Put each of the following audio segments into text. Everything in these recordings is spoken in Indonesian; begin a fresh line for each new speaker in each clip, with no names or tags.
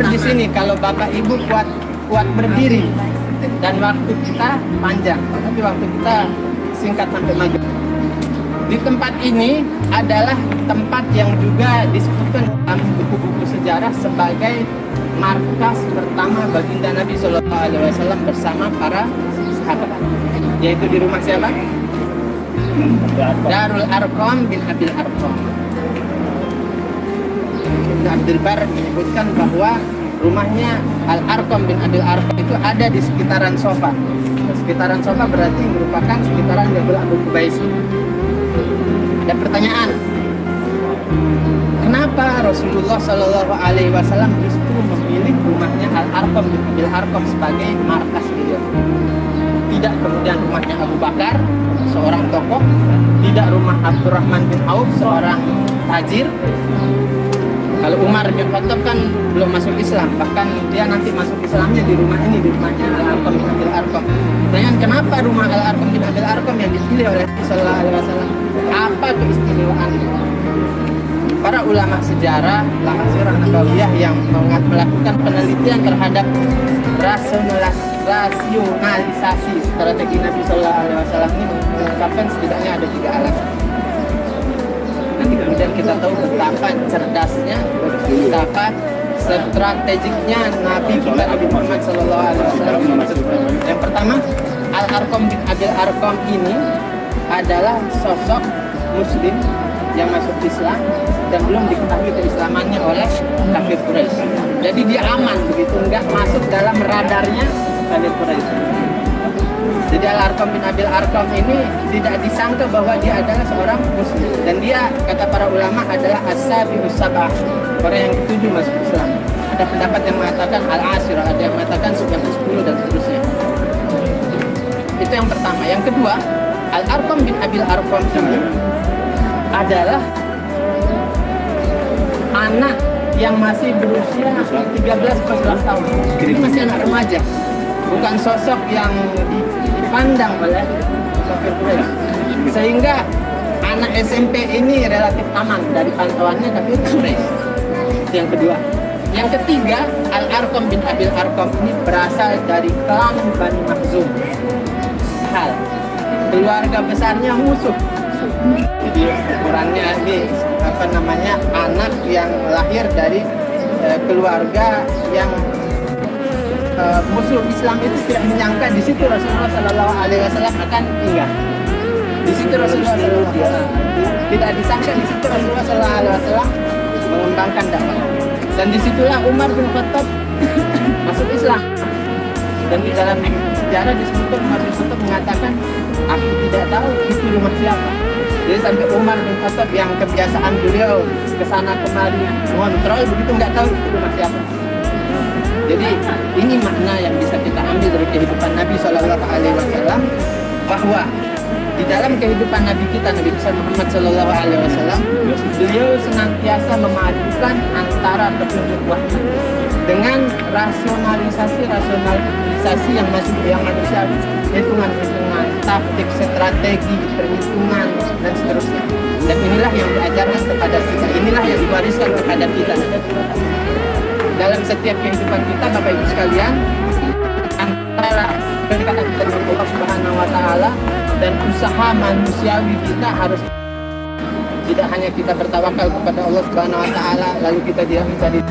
di sini kalau Bapak Ibu kuat berdiri dan waktu kita panjang, tapi waktu kita singkat sampai maghrib. Di tempat ini adalah tempat yang juga disebutkan dalam buku-buku sejarah sebagai markas pertama baginda Nabi Shallallahu Alaihi Wasallam bersama para sahabat, yaitu di rumah siapa? Darul Arqam bin Abil Arqam. Ibn Abdul Bar menyebutkan bahwa rumahnya Al Arqam bin Abil Arqam itu ada di sekitaran Sofa. Sekitaran Sofa berarti merupakan sekitaran Jabal Abu Qubais. Ada pertanyaan, kenapa Rasulullah Shallallahu Alaihi Wasallam justru memilih rumahnya Al Arqam bin Abil Arqam sebagai markas beliau? Tidak kemudian rumahnya Abu Bakar, seorang tokoh, tidak rumah Abdurrahman bin Auf, seorang tajir. Kalau Umar bin Khattab kan belum masuk Islam, bahkan dia nanti masuk Islamnya di rumah ini, di rumahnya Al Arqam bin Abil Arqam. Pertanyaan, kenapa rumah Al Arqam bin Abil Arqam yang dipilih oleh Sallallahu Alaihi Wasallam? Apa keistimewaannya? Para ulama sejarah, ulama sirah nabawiyah yang melakukan penelitian terhadap rasionalisasi strategi Nabi Sallallahu Alaihi Wasallam ini mengungkapkan setidaknya ada 3 alasan. Nanti kemudian kita tahu betapa cerdasnya, betapa strategiknya Nabi kita Nabi Muhammad Sallallahu Alaihi Wasallam. Yang pertama, Al Arqam bin Abil Arqam ini adalah sosok Muslim yang masuk Islam dan belum diketahui keislamannya oleh kafir Quraisy. Jadi dia aman begitu, enggak masuk dalam radarnya kafir Quraisy. Jadi Al Arqam bin Abil Arqam ini tidak disangka bahwa dia adalah seorang Muslim, dan dia kata para ulama adalah as-sabiqus sab'ah, orang yang ke-7 masuk Islam. Ada pendapat yang mengatakan al-ashir, ada yang mengatakan sudah ke-10 dan seterusnya. Itu yang pertama. Yang kedua, Al Arqam bin Abil Arqam ini adalah anak yang masih berusia 13-14 tahun. Ini masih anak remaja, bukan sosok yang dipandang oleh kafir Quraisy. Sehingga anak SMP ini relatif aman dari pantauannya kafir Quraisy. Itu yang kedua. Yang ketiga, Al Arqam bin Abil Arqam ini berasal dari klan Bani Makhzum. Hal keluarga besarnya musuh. Jadi ukurannya ini anak yang lahir dari keluarga yang musuh Islam itu tidak menyangka di situ Rasulullah Sallallahu Alaihi Wasallam akan tinggal. Di situ Rasulullah tidak disangka di situ Rasulullah Sallallahu Alaihi Wasallam mengembangkan dakwah. Dan disitulah Umar bin Khattab masuk Islam. Dan di dalam sejarah disebutkan Umar bin Khattab mengatakan, aku tidak tahu itu rumah siapa. Jadi sampai Umar bin Khattab yang kebiasaan beliau kesana kemari mengontrol begitu nggak tahu itu rumah siapa. Jadi ini makna yang bisa kita ambil dari kehidupan Nabi Shallallahu Alaihi Wasallam, bahwa di dalam kehidupan Nabi kita, Nabi besar Muhammad Shallallahu Alaihi Wasallam, beliau senantiasa memadukan antara petunjuk wahyu dengan rasionalisasi yang manusiawi, hitungan, taktik, strategi, perhitungan dan seterusnya. Dan inilah yang diajarkan kepada kita, inilah yang diwariskan kepada kita. Dalam setiap kehidupan kita, Bapak Ibu sekalian, antara kedekatan kita dengan Allah Subhanahu wa Ta'ala dan usaha manusiawi kita harus tidak hanya kita bertawakal kepada Allah Subhanahu wa Ta'ala lalu kita tidak mencari,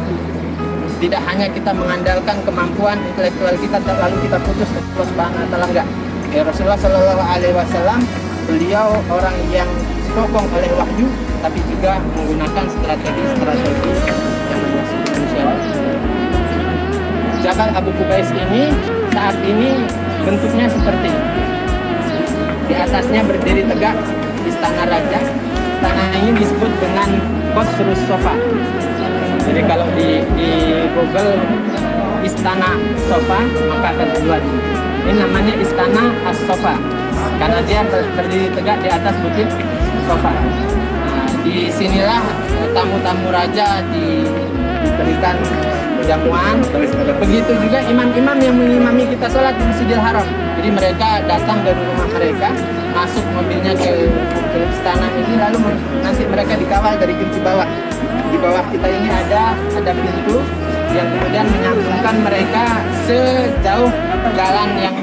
tidak hanya kita mengandalkan kemampuan intelektual kita lalu kita putus Allah Subhanahu wa Ta'ala, enggak. Ya, Rasulullah Shallallahu Alaihi Wasallam beliau orang yang disokong oleh wahyu, tapi juga menggunakan strategi yang manusiawi. Jabal Abu Qubais ini saat ini bentuknya seperti ini. Di atasnya berdiri tegak istana raja. Istana ini disebut dengan Qasrus Sofa. Jadi kalau di Google istana Sofa maka akan keluar. Ini namanya istana As-Sofa karena dia berdiri tegak di atas bukit Sofa. Nah, di sinilah tamu-tamu raja diberikan jamuan. Begitu juga imam-imam yang mengimami kita sholat di Masjidil Haram. Jadi mereka datang dari rumah mereka, masuk mobilnya ke istana ini, lalu nanti mereka dikawal dari pintu bawah. Di bawah kita ini ada pintu yang kemudian menyambungkan mereka sejauh jalan yang